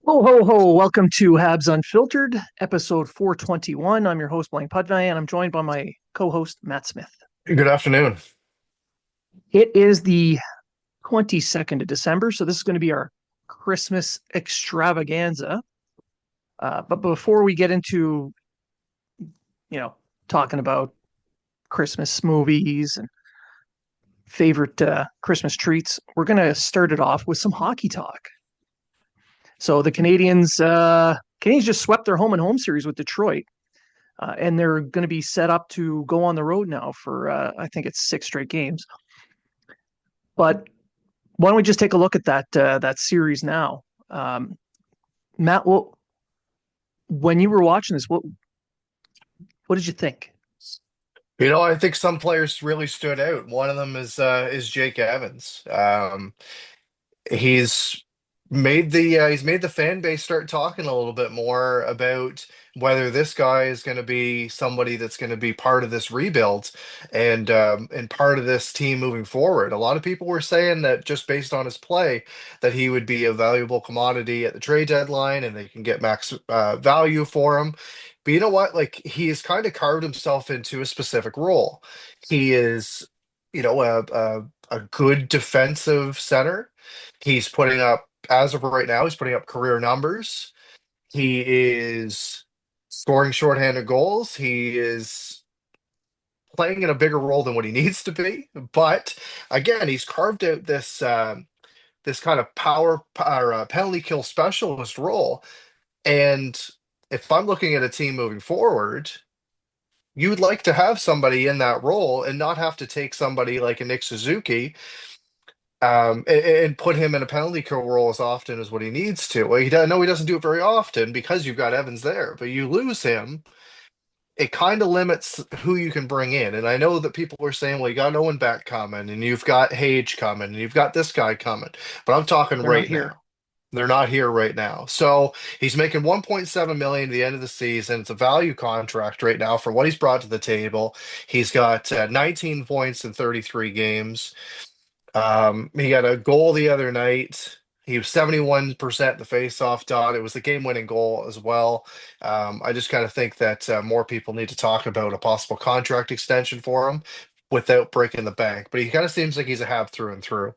Ho, ho, ho. Welcome to Habs Unfiltered, episode 421. I'm your host, Blain, and I'm joined by my co host, Matt Smith. Good afternoon. It is the 22nd of December, so this is going to be our Christmas extravaganza. But before we get into, you know, talking about Christmas movies and favorite Christmas treats, we're going to start it off with some hockey talk. So the Canadiens just swept their home and home series with Detroit. And they're going to be set up to go on the road now for I think it's 6 straight games. But why don't we just take a look at that series now? Matt, when you were watching this, what did you think? I think some players really stood out. One of them is Jake Evans. He's he's made the fan base start talking a little bit more about whether this guy is going to be somebody that's going to be part of this rebuild and part of this team moving forward. A lot of people were saying that just based on his play, that he would be a valuable commodity at the trade deadline, and they can get max value for him. But you know what? Like, he has kind of carved himself into a specific role. He is, a good defensive center. He's putting up, as of right now, he's putting up career numbers. He is scoring shorthanded goals. He is playing in a bigger role than what he needs to be. But again, he's carved out this kind of power or penalty kill specialist role. And if I'm looking at a team moving forward, you'd like to have somebody in that role and not have to take somebody like a Nick Suzuki and put him in a penalty kill role as often as what he needs to. Well, I know he doesn't do it very often because you've got Evans there, but you lose him, it kind of limits who you can bring in. And I know that people were saying, well, you got Owen back coming, and you've got Hage coming, and you've got this guy coming. But I'm talking They're not right here. now. They're not here right now. So he's making 1.7 million at the end of the season. It's a value contract right now for what he's brought to the table. He's got 19 points in 33 games. He got a goal the other night. He was 71% the face-off dot. It was the game-winning goal as well. I just kind of think that more people need to talk about a possible contract extension for him without breaking the bank. But he kind of seems like he's a have through and through.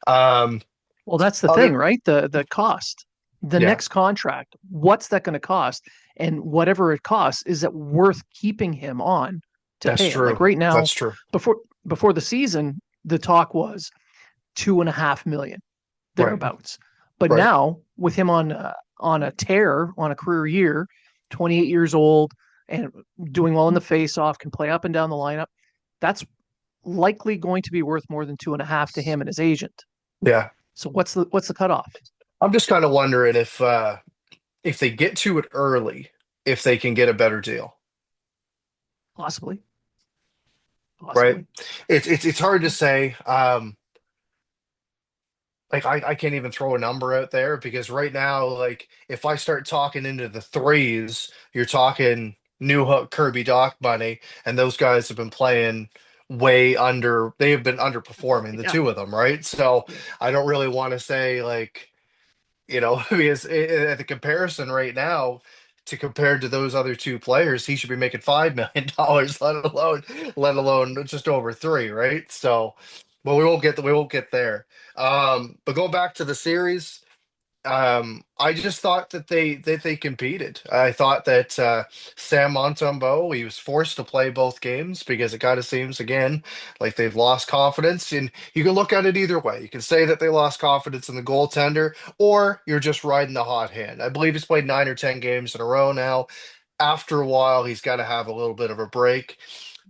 Um, Well, that's the other, thing, right? The cost, the yeah, next contract. What's that going to cost? And whatever it costs, is it worth keeping him on to that's pay him? Like true. right now, That's true. before before the season, the talk was 2.5 million Right, thereabouts. But right. now with him on a tear, on a career year, 28 years old and doing well in the face-off, can play up and down the lineup. That's likely going to be worth more than 2.5 to him and his agent. Yeah. So what's the cutoff? I'm just kind of wondering if they get to it early, if they can get a better deal. Possibly, Right. possibly. It's hard to say. Like, I can't even throw a number out there because right now, like, if I start talking into the threes, you're talking New Hook, Kirby Doc money, and those guys have been playing way under, they have been underperforming, the Yeah, two of them, right? So yeah. I don't really want to say, like, because at the comparison right now, to compare to those other two players, he should be making $5 million, let alone just over three, right? So, but we won't get there. But going back to the series, I just thought that they competed. I thought that Sam Montembeault, he was forced to play both games because it kind of seems again like they've lost confidence. And you can look at it either way. You can say that they lost confidence in the goaltender, or you're just riding the hot hand. I believe he's played 9 or 10 games in a row now. After a while, he's got to have a little bit of a break.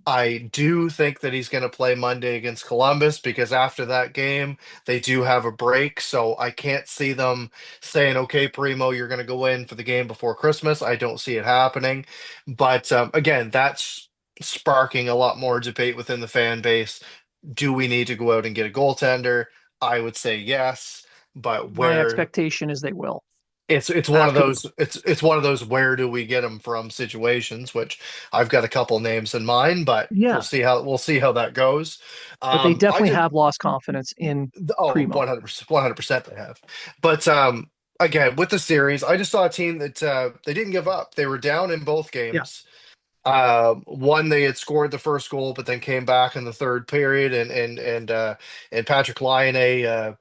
I do think that he's going to play Monday against Columbus because after that game, they do have a break. So I can't see them saying, okay, Primo, you're going to go in for the game before Christmas. I don't see it happening. But again, that's sparking a lot more debate within the fan base. Do we need to go out and get a goaltender? I would say yes. But My where expectation is they will it's one of after the. those it's one of those where do we get them from situations, which I've got a couple names in mind, but we'll Yeah, see how that goes. but they I definitely just have lost confidence in oh Primo. 100% 100% they have, but again with the series, I just saw a team that they didn't give up. They were down in both Yeah. games. One they had scored the first goal, but then came back in the third period, and Patrick Laine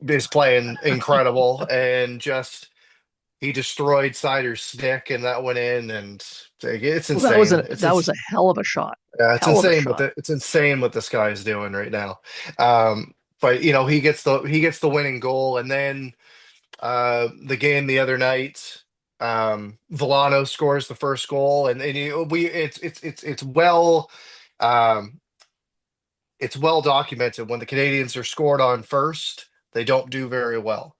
is playing incredible, and just he destroyed Sider's stick, and that went in, and it's Well, that was insane. a hell of a shot. It's Hell of a insane shot. it's insane what this guy is doing right now. But he gets the winning goal, and then the game the other night, Villano scores the first goal, and we um, it's well documented when the Canadians are scored on first, they don't do very well.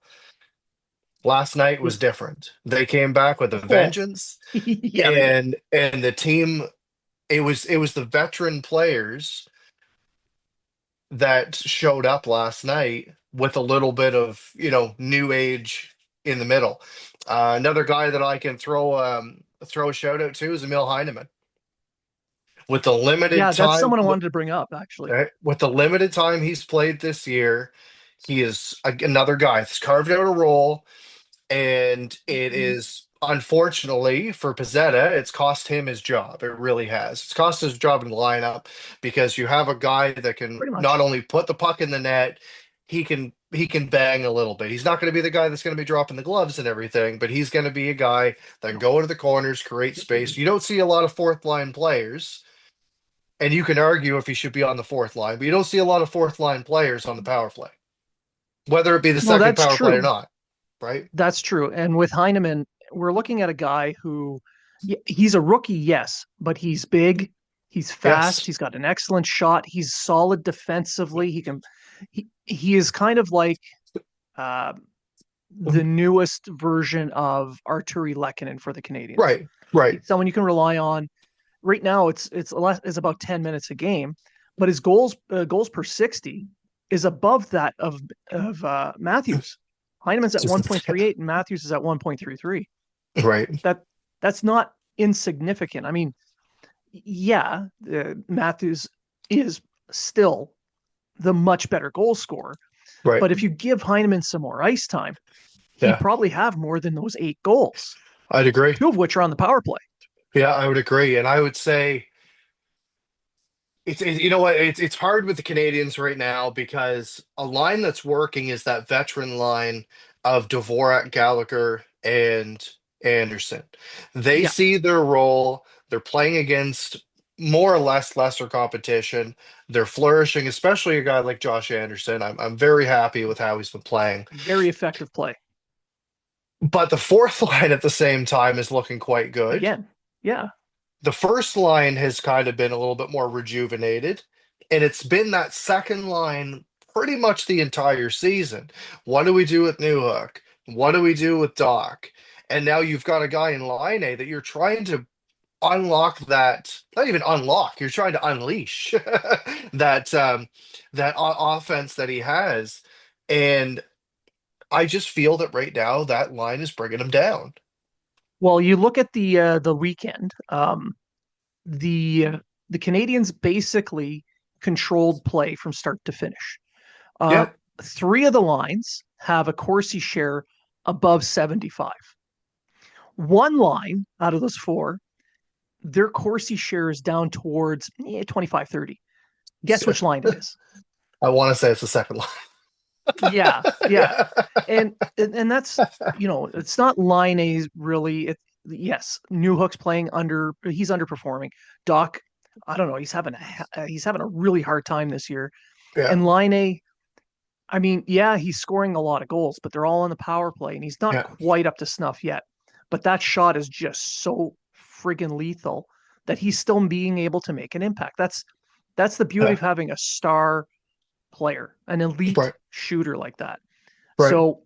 Last night was With different. They came back with a oh, vengeance, yeah, they did. and the team, it was the veteran players that showed up last night with a little bit of, new age in the middle. Another guy that I can throw a shout out to is Emil Heineman. With the limited Yeah, that's time, someone I wanted to bring up actually. with the limited time he's played this year, he is another guy that's carved out a role. And it is, unfortunately for Pizzetta, it's cost him his job. It really has. It's cost his job in the lineup because you have a guy that can Pretty not much. only put the puck in the net, he can bang a little bit. He's not going to be the guy that's going to be dropping the gloves and everything, but he's going to be a guy that can go into the corners, create space. You don't see a lot of fourth line players, and you can argue if he should be on the fourth line, but you don't see a lot of fourth line players on the power play, whether it be the No, second that's power play or true. not, right? That's true. And with Heineman, we're looking at a guy who he's a rookie, yes, but he's big, he's fast, Yes. he's got an excellent shot, he's solid defensively. He is kind of like uh, the newest version of Arturi Lehkonen for the Canadians. Right, right, He's someone you can rely on. Right now, it's about 10 minutes a game, but his goals per 60 is above that of Matthews. Heineman's at 1.38 and Matthews is at 1.33. right, That that's not insignificant. I mean, yeah, Matthews is still the much better goal scorer, right. but if you give Heineman some more ice time, he'd Yeah, probably have more than those 8 goals, I'd agree. two of which are on the power play. Yeah, I would agree, and I would say you know what, it's hard with the Canadians right now because a line that's working is that veteran line of Dvorak, Gallagher, and Anderson. They Yeah, see their role. They're playing against more or less lesser competition. They're flourishing, especially a guy like Josh Anderson. I'm very happy with how he's been playing. very effective play. But the fourth line at the same time is looking quite good. Again, yeah. The first line has kind of been a little bit more rejuvenated, and it's been that second line pretty much the entire season. What do we do with Newhook? What do we do with Doc? And now you've got a guy in Line that you're trying to unlock that, not even unlock, you're trying to unleash offense that he has. And I just feel that right now that line is bringing him down. Well, you look at the weekend. The the Canadians basically controlled play from start to finish. Uh, Yeah. Three of the lines have a Corsi share above 75. One line out of those four, their Corsi share is down towards 25, 30. Guess which line it is? I want to say it's the second line. Yeah, yeah. Yeah. And that's, it's not line A really. Yes, Newhook's playing he's underperforming. Doc, I don't know, he's having a really hard time this year. Yeah. And line A, I mean, yeah, he's scoring a lot of goals, but they're all on the power play, and he's not Yeah. quite up to snuff yet. But that shot is just so friggin' lethal that he's still being able to make an impact. That's the beauty Yeah. of having a star player, an elite Right. shooter like that. Right. So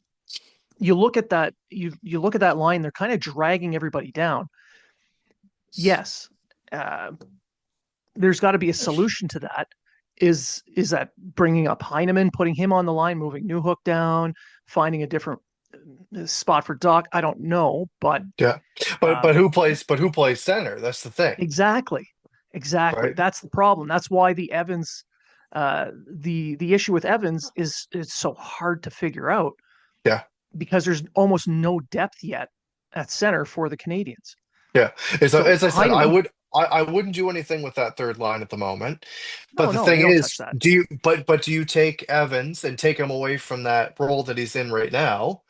you look at that, you look at that line, they're kind of dragging everybody down. Yes, uh, there's got to be a solution to that. Is that bringing up Heineman, putting him on the line, moving Newhook down, finding a different spot for Doc? I don't know, but Yeah. But uh, but who plays center? That's the thing, exactly, exactly. right? That's the problem. That's why the issue with Evans is so hard to figure out Yeah. because there's almost no depth yet at center for the Canadiens. Yeah. So As I said, Heineman, I wouldn't do anything with that third line at the moment. But the no, thing you don't touch is, that. do you take Evans and take him away from that role that he's in right now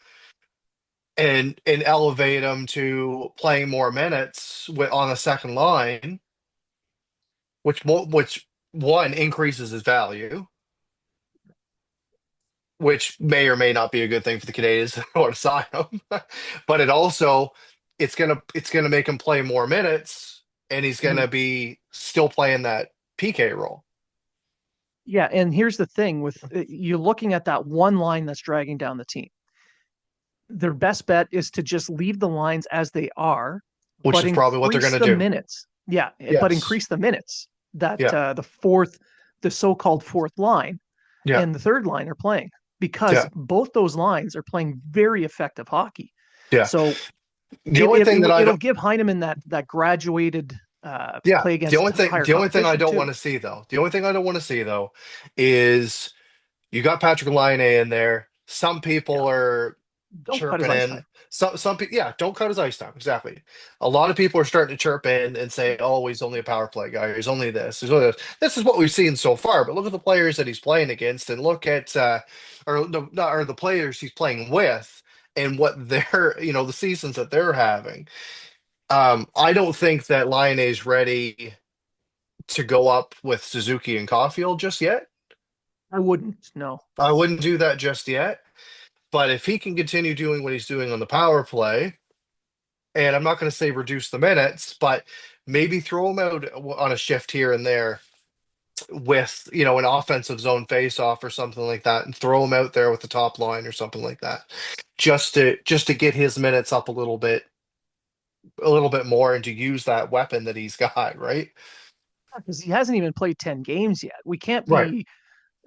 and elevate him to playing more minutes on the second line, which one increases his value, which may or may not be a good thing for the Canadiens or to sign him. But it's gonna make him play more minutes, and he's Mhm. gonna be still playing that PK role, Yeah, and here's the thing with you looking at that one line that's dragging down the team. Their best bet is to just leave the lines as they are, which but is probably what they're increase gonna the do. minutes. Yeah, but Yes. increase the minutes that Yeah. the so-called fourth line Yeah. and the third line are playing because Yeah. both those lines are playing very effective hockey. Yeah. So The only thing that I it'll don't give Heineman that graduated Yeah, play against higher the only thing I competition don't too. want to see though, the only thing I don't want to see though is you got Patrick Laine in there. Some Yeah, people are don't cut his chirping ice time. in. Some people, yeah, don't cut his ice time. Exactly. A lot of people are starting to chirp in and say, "Oh, he's only a power play guy. He's only this. He's only this." This is what we've seen so far. But look at the players that he's playing against, and look at or the not or the players he's playing with, and what they're the seasons that they're having. I don't think that Laine is ready to go up with Suzuki and Caulfield just yet. I wouldn't. No. I wouldn't do that just yet. But if he can continue doing what he's doing on the power play, and I'm not going to say reduce the minutes, but maybe throw him out on a shift here and there with, an offensive zone face-off or something like that, and throw him out there with the top line or something like that, just to get his minutes up a little bit more, and to use that weapon that he's got, right? Because he hasn't even played 10 games yet. We can't Right, be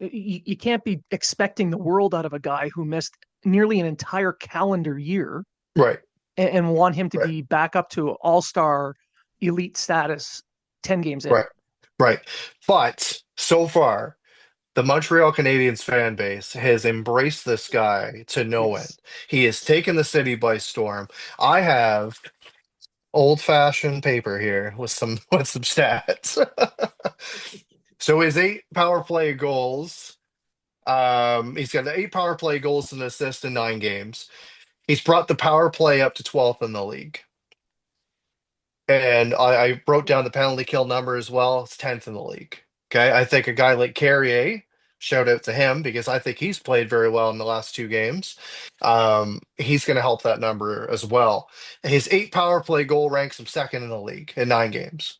you can't be expecting the world out of a guy who missed nearly an entire calendar year right, and want him to right, be back up to all-star elite status 10 games in. right, right. But so far, the Montreal Canadiens fan base has embraced this guy to no end. Yes. He has taken the city by storm. I have old-fashioned paper here with some with some stats. So his eight power play goals. He's got 8 power play goals and assists in 9 games. He's brought the power play up to 12th in the league. And I wrote down the penalty kill number as well. It's 10th in the league. Okay. I think a guy like Carrier, shout out to him because I think he's played very well in the last 2 games. He's going to help that number as well. His 8 power play goal ranks him second in the league in 9 games.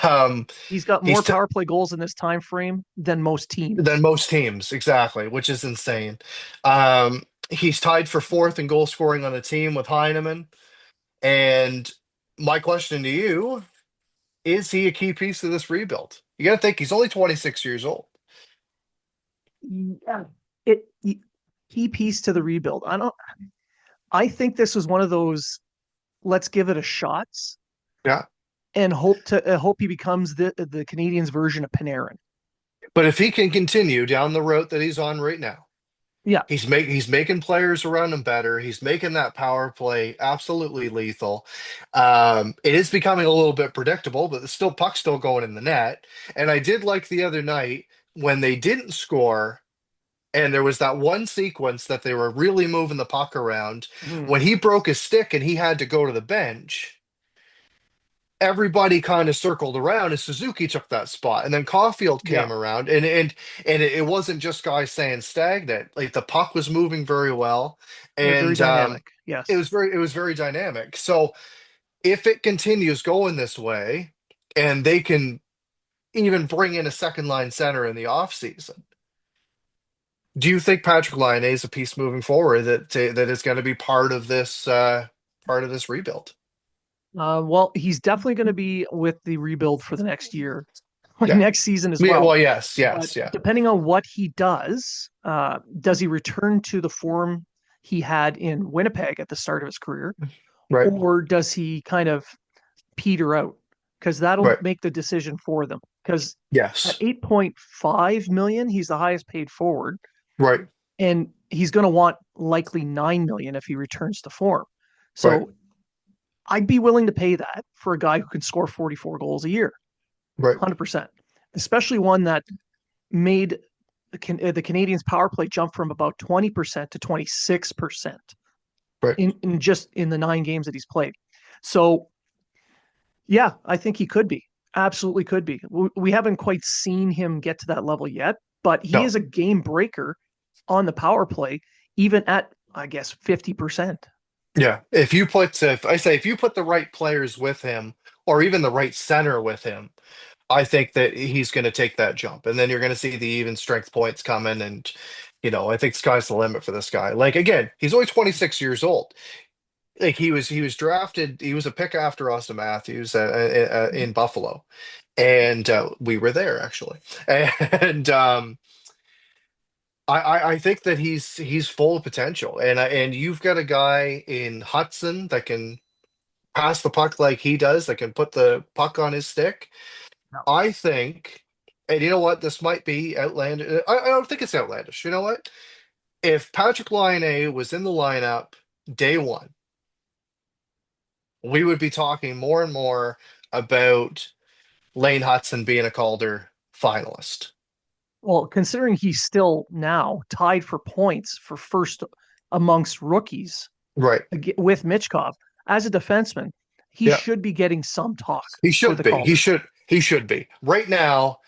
Um, He's got more he's t power play goals in this time frame than most than teams. most teams, exactly, which is insane. He's tied for fourth in goal scoring on the team with Heineman. And my question to you: is he a key piece of this rebuild? You got to think he's only 26 years old. Yeah. It key piece to the rebuild. I think this was one of those let's give it a shot Yeah. and hope he becomes the Canadians version of Panarin. But if he can continue down the road that he's on right now, Yeah. he's making players around him better. He's making that power play absolutely lethal. It is becoming a little bit predictable, but it's still puck's still going in the net. And I did like the other night when they didn't score. And there was that one sequence that they were really moving the puck around. Mhm. When he broke his stick and he had to go to the bench, everybody kind of circled around and Suzuki took that spot. And then Caulfield Yeah. came around and it wasn't just guys staying stagnant. Like the puck was moving very well. Very And dynamic. it Yes. was very dynamic. So if it continues going this way and they can even bring in a second line center in the offseason, do you think Patrick Laine is a piece moving forward that is going to be part of this rebuild? Well, he's definitely going to be with the rebuild for the next year, Yeah. next season as Yeah, well. well, yes, But yes, yeah. depending on what he does he return to the form he had in Winnipeg at the start of his career, Right, or does he kind of peter out? Because that'll right. make the decision for them. Because at Yes. 8.5 million, he's the highest paid forward. Right. and he's going to want likely 9 million if he returns to form. Right. So I'd be willing to pay that for a guy who can score 44 goals a year, Right. 100%, especially one that made the Canadiens power play jump from about 20% to 26% Right. in just in the 9 games that he's played. So yeah, I think he could be. Absolutely could be. We haven't quite seen him get to that level yet, but he No. is a game breaker on the power play, even at, I guess, 50%. Yeah. If you put the right players with him, or even the right center with him, I think that he's going to take that jump, and then you're going to see the even strength points coming, and I think sky's the limit for this guy. Like again, he's only 26 years old. Like he was drafted, he was a pick after Austin Matthews in Buffalo, and we were there actually, and I think that he's full of potential, and you've got a guy in Hudson that can pass the puck like he does, that can put the puck on his stick. No. I think, and you know what, this might be outlandish. I don't think it's outlandish. You know what? If Patrick Laine was in the lineup day one, we would be talking more and more about Lane Hudson being a Calder finalist. Well, considering he's still now tied for points for first amongst rookies Right. with Mitchkov as a defenseman, he Yeah. should be getting some talk He for should the be. He Calder. should. He should be. Right now,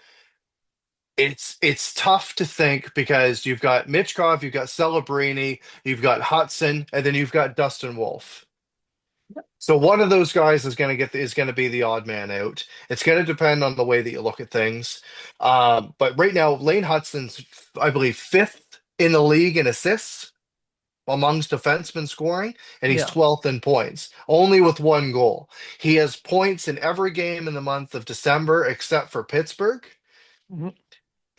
it's tough to think because you've got Mitchkov, you've got Celebrini, you've got Hudson, and then you've got Dustin Wolf. So one of those guys is going to be the odd man out. It's going to depend on the way that you look at things. But right now, Lane Hudson's, I believe, fifth in the league in assists amongst defensemen scoring, and he's Yeah. 12th in points, only with one goal. He has points in every game in the month of December except for Pittsburgh. Mhm.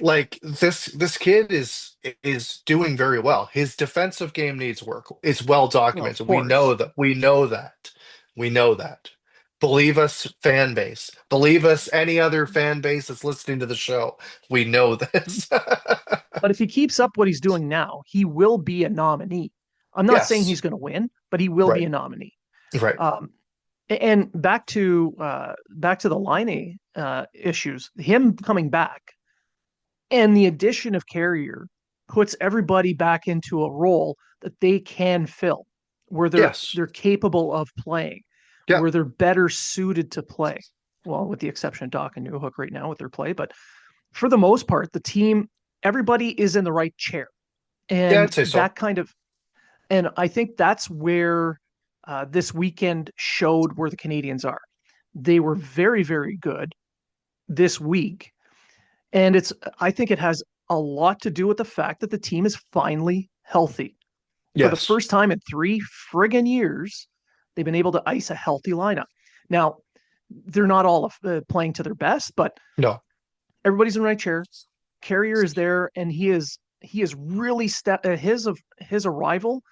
Like this kid is doing very well. His defensive game needs work. It's well Well, of documented. We know course. that. We know that. We know that. Believe us, fan base. Believe us, any other fan base that's listening to the show. We know this. But if he keeps up what he's doing now, he will be a nominee. I'm not saying he's Yes. going to win, but he will Right. be a nominee. Right. Um, and back to the Laine issues, him coming back and the addition of Carrier puts everybody back into a role that they can fill, where they're Yes. they're capable of playing, Yeah. where they're better suited to play. Well, with the exception of Doc and Newhook right now with their play, but for the most part, the team, everybody is in the right chair, Yeah, and I'd say so. that kind of, and I think that's where this weekend showed where the Canadiens are. They were very, very good this week, and I think it has a lot to do with the fact that the team is finally healthy. For the Yes. first time in 3 friggin' years, they've been able to ice a healthy lineup. Now, they're not all playing to their best, but No. everybody's in the right chair. Carrier is there, and he is really his arrival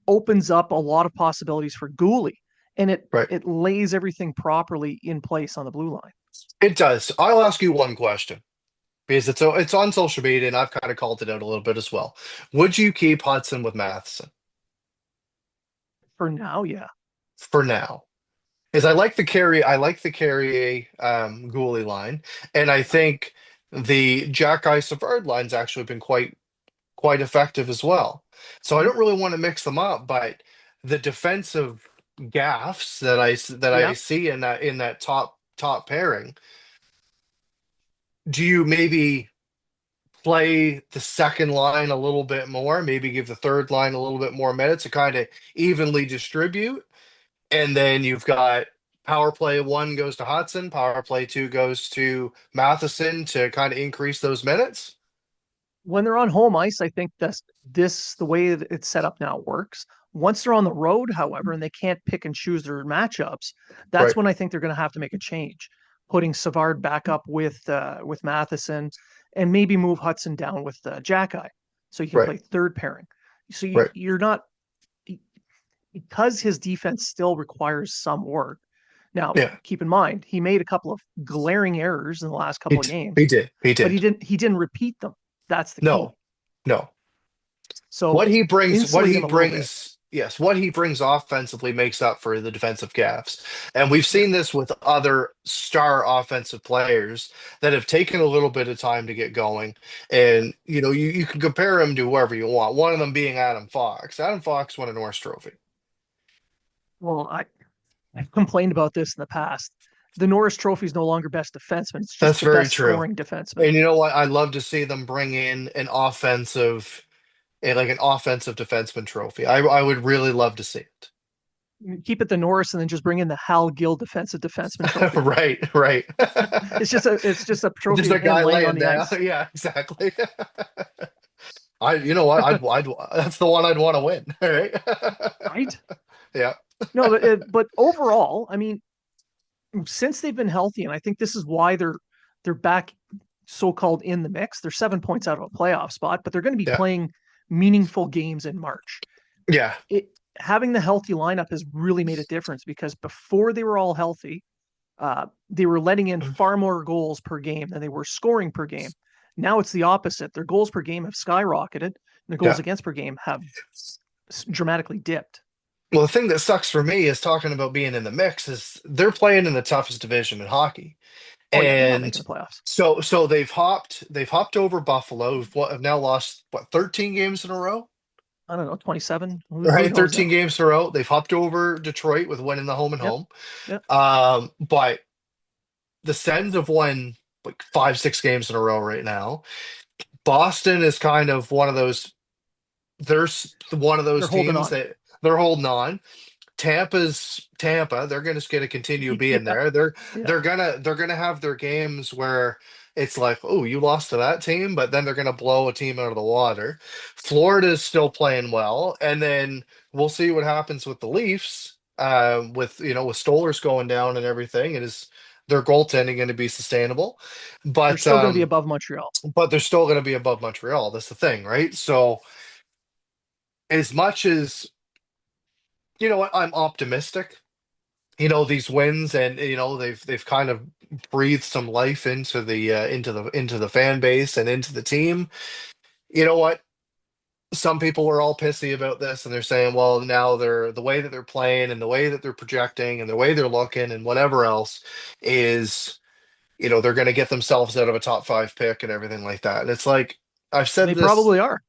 opens up a lot of possibilities for Gooley, and it Right. it lays everything properly in place on the blue line. It does. I'll ask you one question because it's on social media, and I've kind of called it out a little bit as well. Would you keep Hudson with Matheson For now, yeah. for now? Is I like the carry Gooley line, and I think the Jack Savard line's actually been quite effective as well. So I Mhm. don't really want to mix them up, but the defensive gaffes that I Yeah. see in that top pairing, do you maybe play the second line a little bit more, maybe give the third line a little bit more minutes to kind of evenly distribute? And then you've got power play one goes to Hudson, power play two goes to Matheson to kind of increase those minutes. When they're on home ice, I think this the way that it's set up now works. Once they're on the road, however, and they can't pick and choose their matchups, that's Right, when I think they're going to have to make a change, putting Savard back up with Matheson, and maybe move Hudson down with Jackeye, so you can right, play third pairing. So right. you're not, because his defense still requires some work. Now, Yeah, keep in mind, he made a couple of glaring errors in the last couple of he games, did. He but he did. didn't he didn't repeat them. That's the key. No, no. So What insulate he him a little bit. brings, yes, what he brings offensively makes up for the defensive gaps. And we've Yeah. seen this with other star offensive players that have taken a little bit of time to get going. And, you can compare him to whoever you want. One of them being Adam Fox. Adam Fox won a Norris Trophy. Well, I've complained about this in the past. The Norris Trophy is no longer best defenseman. It's just That's the very best true. scoring defenseman. And you know what? I'd love to see them bring in an offensive defenseman trophy. I would really love to see it. Keep it the Norris and then just bring in the Hal Gill defensive defenseman trophy. Right, right. It's just a trophy Just of a him guy laying on laying the down. ice. Yeah, exactly. You know what? that's the one I'd want to win. Right? Right? Yeah, No, but overall, I mean, since they've been healthy, and I think this is why they're back so-called in the mix. They're 7 points out of a playoff spot, but they're going to be yeah, playing meaningful games in March. yeah. It Having the healthy lineup has really made a difference because before they were all healthy, they were letting in far more goals per game than they were scoring per game. Now it's the opposite. Their goals per game have skyrocketed, and their goals Yeah. against per game have dramatically dipped. Well, the thing that sucks for me is talking about being in the mix is they're playing in the toughest division in hockey. Oh yeah, they're not And making the playoffs. so they've hopped over Buffalo, who've now lost what 13 games in a row? I don't know, 27. Who Right, knows 13 now? games in a row. They've hopped over Detroit with winning the home and Yep, home. yep. But the Sens have won like 5, 6 games in a row right now. Boston is kind of one of those. One of They're those holding teams on. that they're holding on. Tampa's Tampa. They're going to continue being Yeah, there. They're yeah. they're gonna they're gonna have their games where it's like, oh, you lost to that team, but then they're gonna blow a team out of the water. Florida's still playing well, and then we'll see what happens with the Leafs. With Stolar's going down and everything, and is their goaltending going to be sustainable? They're But still going to be above Montreal. but they're still going to be above Montreal. That's the thing, right? So as much as what, I'm optimistic. These wins, and they've kind of breathed some life into the fan base and into the team. You know what? Some people were all pissy about this, and they're saying, well, now they're the way that they're playing and the way that they're projecting and the way they're looking and whatever else is, they're going to get themselves out of a top five pick and everything like that. And it's like I've And said they this probably are.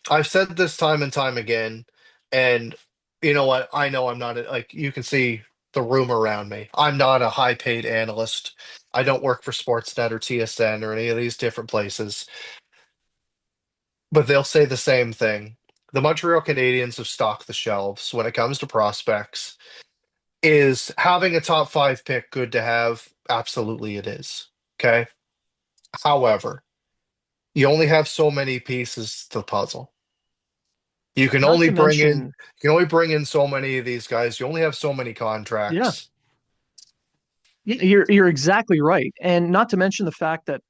I've said this time and time again, and you know what? I know I'm not like you can see the room around me. I'm not a high paid analyst. I don't work for Sportsnet or TSN or any of these different places, but they'll say the same thing. The Montreal Canadiens have stocked the shelves when it comes to prospects. Is having a top five pick good to have? Absolutely, it is. Okay. However, you only have so many pieces to the puzzle. You can Not only to bring in mention, you can only bring in so many of these guys. You only have so many yeah, contracts. you're exactly right. And not to mention the fact that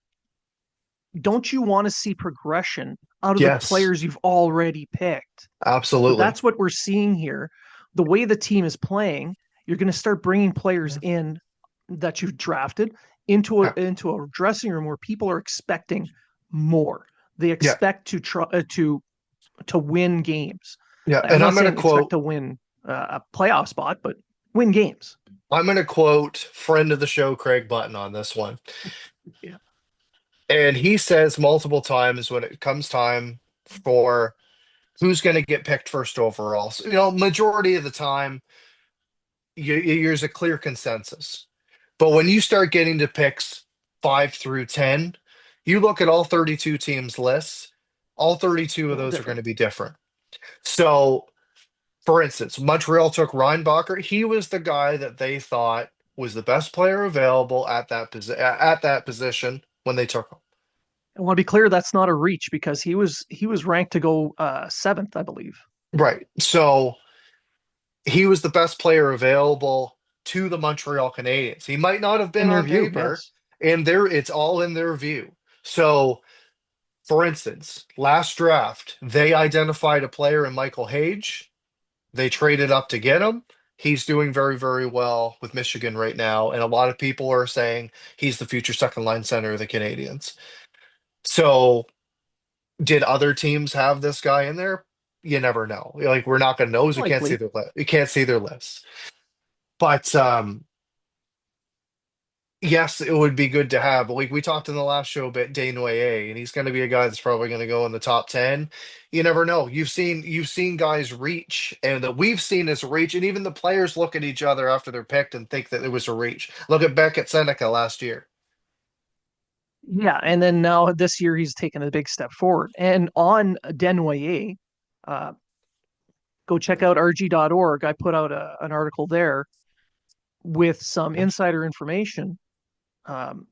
don't you want to see progression out of the Yes, players you've already picked? So absolutely. that's what we're seeing here. The way the team is playing, you're going to start bringing players Yeah. in that you've drafted into a Yeah. into a dressing room where people are expecting more. They Yeah. expect to win games. Yeah. I'm And not saying expect to win a playoff spot, but win games. I'm gonna quote friend of the show Craig Button on this one. Yeah, And he says multiple times when it comes time for who's gonna get picked first overall. So, majority of the time there's a clear consensus. But when you start getting to picks 5 through 10, you look at all 32 teams' lists, all 32 a of little those are going different. to be different. So, for instance, Montreal took Reinbacher. He was the guy that they thought was the best player available at that position when they took him. I want to be clear that's not a reach because he was ranked to go seventh, I believe, Right. So he was the best player available to the Montreal Canadiens. He might not have in been their on view. paper, Yes, and it's all in their view. So for instance, last draft, they identified a player in Michael Hage. They traded up to get him. He's doing very, very well with Michigan right now. And a lot of people are saying he's the future second line center of the Canadians. So, did other teams have this guy in there? you never know. Like we're not going to know because we can't see Likely. their list. We can't see their lists. But yes, it would be good to have. But like we talked in the last show about Desnoyers, and he's going to be a guy that's probably going to go in the top 10. You never know. You've seen guys reach, and that we've seen as a reach, and even the players look at each other after they're picked and think that it was a reach. Look at Beckett Seneca last year. Yeah, and then now this year he's taken a big step forward. And on Denoyer, uh, go check out rg.org. I put out an article there with some insider information, um,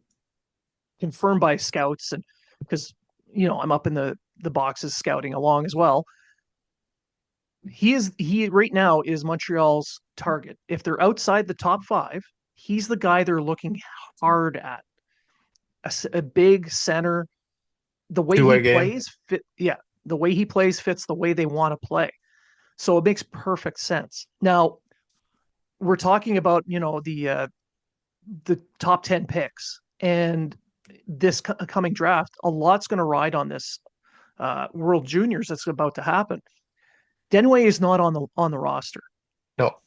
confirmed by scouts, and because I'm up in the boxes scouting along as well. He right now is Montreal's target. If they're outside the top five, he's the guy they're looking hard at. A big center. The way he Two-way game. plays fit. Yeah, the way he plays fits the way they want to play. So it makes perfect sense. Now we're talking about the top 10 picks, and this coming draft. A lot's going to ride on this World Juniors that's about to happen. Denway is not on the roster, No,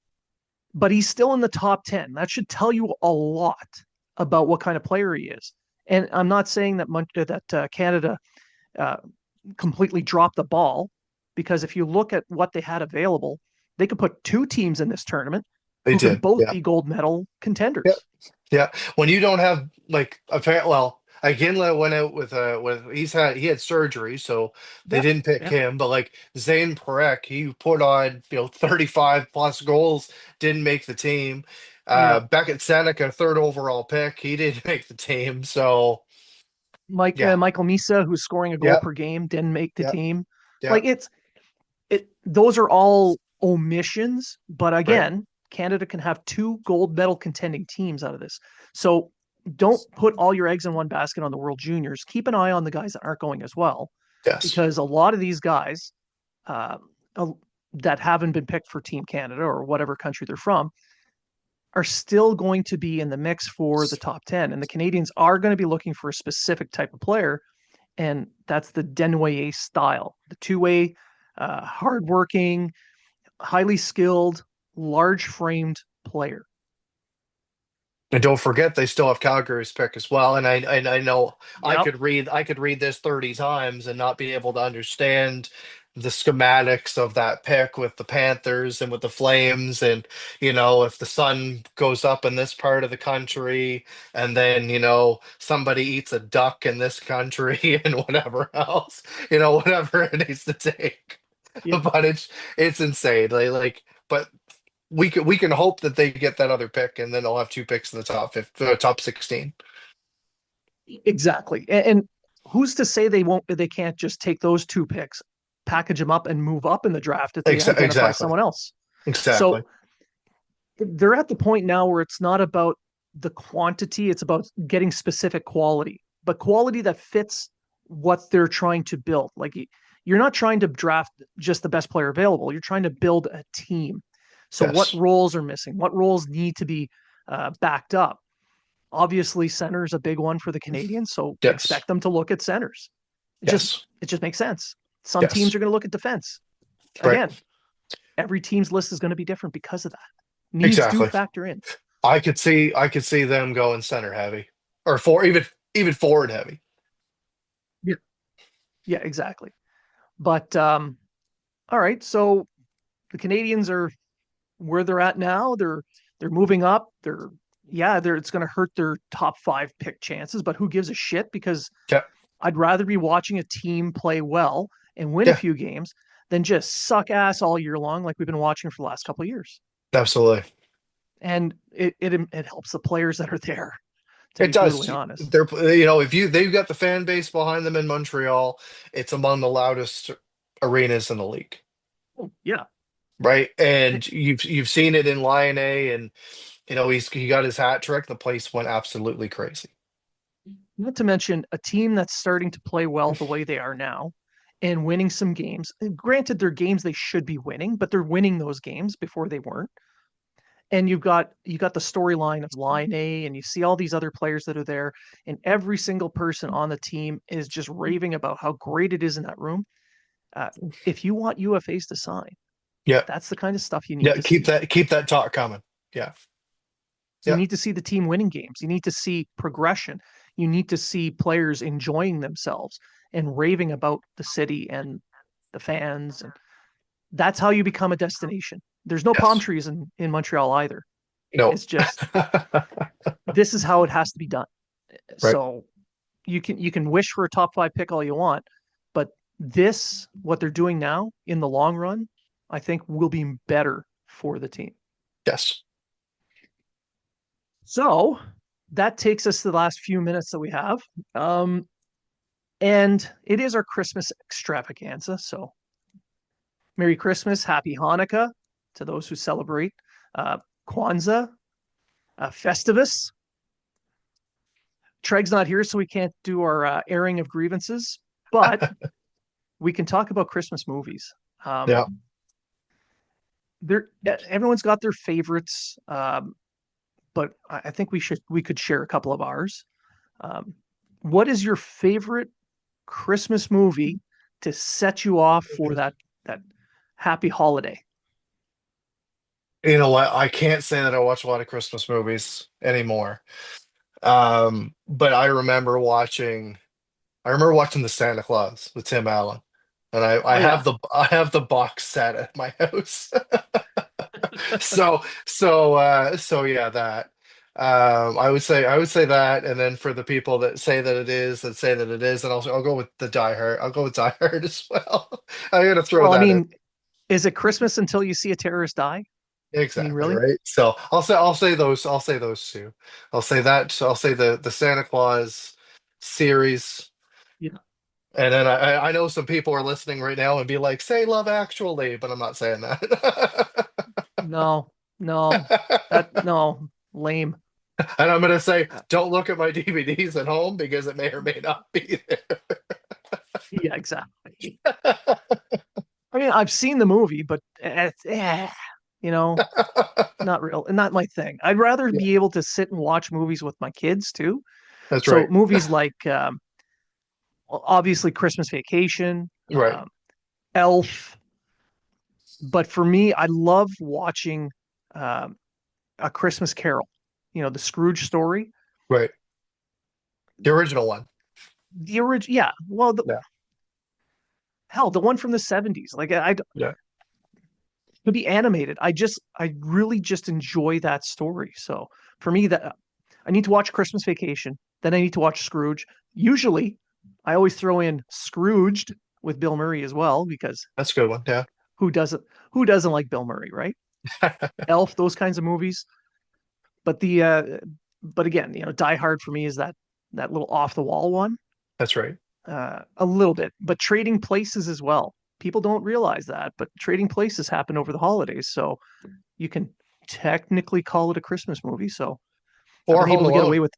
but he's still in the top 10. That should tell you a lot about what kind of player he is. And I'm not saying that Canada uh, completely dropped the ball, because if you look at what they had available, they could put two teams in this tournament they who could did. both Yeah. be gold medal Yeah. contenders. Yeah. When you don't have like apparent well, Iginla went out with he had surgery, so they Yeah, didn't pick yeah, him. But like Zane Perek, he put on 35 plus goals, didn't make the team. yeah. Beckett Seneca, third overall pick, he didn't make the team. So yeah, Michael Misa, who's scoring a goal yeah, per game, didn't make the yeah, team. yeah. Like those are all omissions, but Right. again, Canada can have two gold medal contending teams out of this. So don't put all your eggs in one basket on the World Juniors. Keep an eye on the guys that aren't going as well, Yes. because a lot of these guys uh, that haven't been picked for Team Canada or whatever country they're from are still going to be in the mix for the top 10. And the Canadians are going to be looking for a specific type of player, and that's the Denoyer style, the two-way, hardworking, highly skilled, large framed player. And don't forget they still have Calgary's pick as well. And I know Yep. I could read this 30 times and not be able to understand the schematics of that pick with the Panthers and with the Flames. And if the sun goes up in this part of the country and then somebody eats a duck in this country and whatever else, whatever it needs to take. Yeah. But it's insane. But we can hope that they get that other pick, and then they'll have two picks in the top 15, top 16. Exactly. And who's to say they can't just take those two picks, package them up, and move up in the draft if they identify Exactly, someone else? exactly. So they're at the point now where it's not about the quantity, it's about getting specific quality, but quality that fits what they're trying to build. Like, you're not trying to draft just the best player available, you're trying to build a team. So what Yes, roles are missing, what roles need to be backed up? Obviously center is a big one for the Canadians, so yes, expect them to look at centers. yes, It just makes sense. Some teams yes. are going to look at defense. Right, Again, every team's list is going to be different because of that. Needs do exactly. factor in. I could see them going center heavy, or even forward heavy. Yeah. Yeah, exactly. But all right, so the Canadians are where they're at now. They're moving up. It's going to hurt their top 5 pick chances, but who gives a shit? Because Yeah, I'd rather be watching a team play well and win a yeah, few games than just suck ass all year long like we've been watching for the last couple of years. absolutely. And it helps the players that are there, to It be brutally does. honest. If they've got the fan base behind them in Montreal, it's among the loudest arenas in the league, Oh, yeah. right? And you've seen it in Lion A, and he got his hat trick. The place went absolutely crazy. Not to mention a team that's starting to play well the way they are now and winning some games. And granted, they're games they should be winning, but they're winning those games before they weren't. And you got the storyline of Line A, and you see all these other players that are there, and every single person on the team is just raving about how great it is in that room. Uh, if you want UFAs to sign, Yeah. that's the kind of stuff you need Yeah. to see. Keep that talk coming. Yeah. You Yeah. need to see the team winning games. You need to see progression. You need to see players enjoying themselves and raving about the city and the fans. And that's how you become a destination. There's no palm Yes. trees in Montreal either. No. It's just this is how it has to be done. Right. So you can wish for a top five pick all you want, but this what they're doing now in the long run, I think will be better for the team. Yes. So that takes us to the last few minutes that we have. Um, and it is our Christmas extravaganza. So Merry Christmas, Happy Hanukkah to those who celebrate, Kwanzaa, Festivus. Trege's not here, so we can't do our airing of grievances, but we can talk about Christmas movies. Um, Yeah. everyone's got their favorites, but I think we could share a couple of ours. Um, what is your favorite Christmas movie to set you off for that happy holiday? You know what? I can't say that I watch a lot of Christmas movies anymore. But I remember watching The Santa Claus with Tim Allen. And Oh yeah. I have the box set at my house. So yeah, that. I would say that, and then for the people that say that it is, that say that it is, and I'll go with the Die Hard. I'll go with Die Hard as well. I'm gonna throw Well, I that in. mean, is it Christmas until you see a terrorist die? I mean, Exactly really? right. So I'll say those two. I'll say that. So I'll say the Santa Claus series, Yeah. and then I know some people are listening right now and be like, say Love Actually, but I'm not saying that. No, no, that no, lame. And I'm gonna say, Uh, don't look at my DVDs at home because it may or may not be yeah, exactly. I mean, I've seen the movie, but you know, there. not real, not my thing. I'd rather Yeah, be able to sit and watch movies with my kids too. that's So right. movies like obviously Christmas Vacation, Right, Elf, but for me, I love watching um, A Christmas Carol. You know, the Scrooge story. right. The original one. The original, yeah. Well, Yeah, hell, the one from the '70s. Like I yeah. to be animated. I really just enjoy that story. So for me, that I need to watch Christmas Vacation, then I need to watch Scrooge. Usually, I always throw in Scrooged with Bill Murray as well because That's a good one. Yeah, who doesn't who doesn't like Bill Murray, right? Elf, those kinds of movies. But the but again, Die Hard for me is that little off the wall one, that's right. a little bit. But Trading Places as well. People don't realize that, but Trading Places happen over the holidays, so you can technically call it a Christmas movie. So I've Or been able Home to get Alone. away with.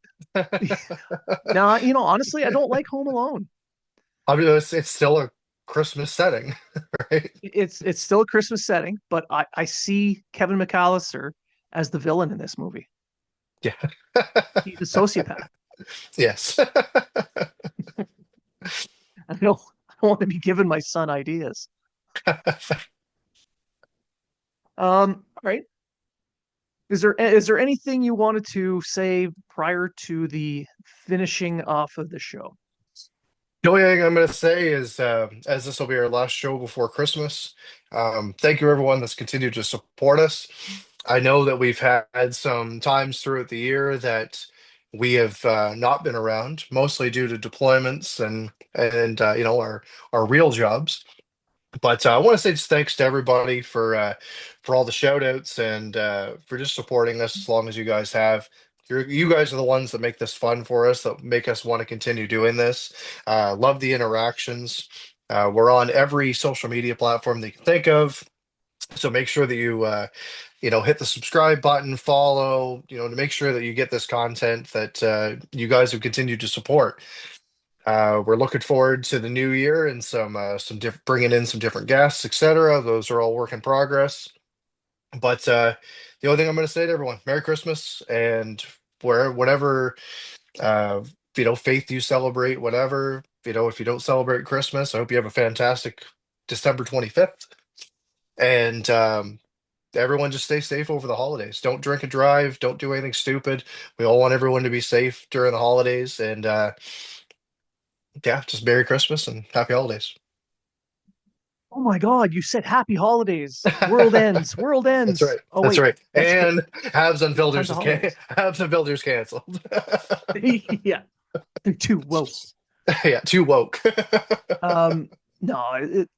Now, honestly, I don't like Home Alone. I mean, it's still a Christmas setting, right? It's still a Christmas setting, but I see Kevin McAllister as the villain in this movie. Yeah. He's a sociopath. Yes. I don't want to be giving my son ideas. All right. Is there anything you wanted to say prior to the finishing off of the show? The only thing I'm going to say is, as this will be our last show before Christmas, thank you everyone that's continued to support us. I know that we've had some times throughout the year that we have not been around, mostly due to deployments and our real jobs. But I want to say just thanks to everybody for all the shout outs and for just supporting us as long as you guys have. You guys are the ones that make this fun for us, that make us want to continue doing this. Love the interactions. We're on every social media platform that you can think of. So make sure that you hit the subscribe button, follow, to make sure that you get this content that you guys have continued to support. We're looking forward to the new year and some different bringing in some different guests, etc. Those are all work in progress. But the only thing I'm going to say to everyone, Merry Christmas, and whatever uh, faith you celebrate, whatever if you don't celebrate Christmas, I hope you have a fantastic December 25th. And everyone just stay safe over the holidays. Don't drink and drive. Don't do anything stupid. We all want everyone to be safe during the holidays. And yeah, just Merry Christmas and Happy Holidays. Oh my God, you said happy holidays. World ends. World That's ends. right. Oh That's wait, right. that's And Habs and tons Builders of is holidays. Habs and Builders canceled. Yeah, they're too woke. Yeah, too woke. Um, no,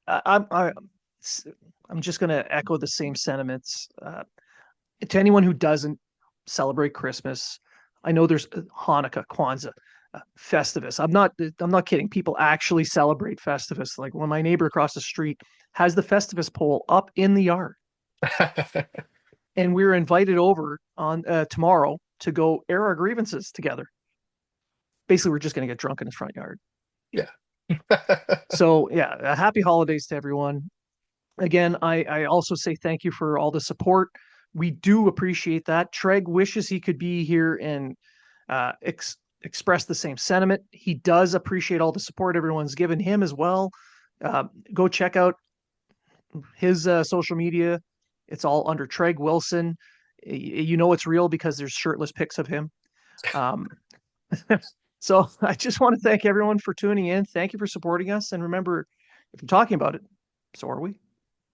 I'm just gonna echo the same sentiments. To anyone who doesn't celebrate Christmas, I know there's Hanukkah, Kwanzaa, Festivus. I'm not kidding. People actually celebrate Festivus. Like when my neighbor across the street has the Festivus pole up in the yard, and we were invited over on tomorrow to go air our grievances together. Basically, we're just gonna get drunk in his front yard. Yeah. So yeah, happy holidays to everyone. Again, I also say thank you for all the support. We do appreciate that. Treg wishes he could be here and express the same sentiment. He does appreciate all the support everyone's given him as well. Go check out his social media. It's all under Treg Wilson. You know it's real because there's shirtless pics of him. Um, so I just want to thank everyone for tuning in. Thank you for supporting us. And remember, if you're talking about it, so are we.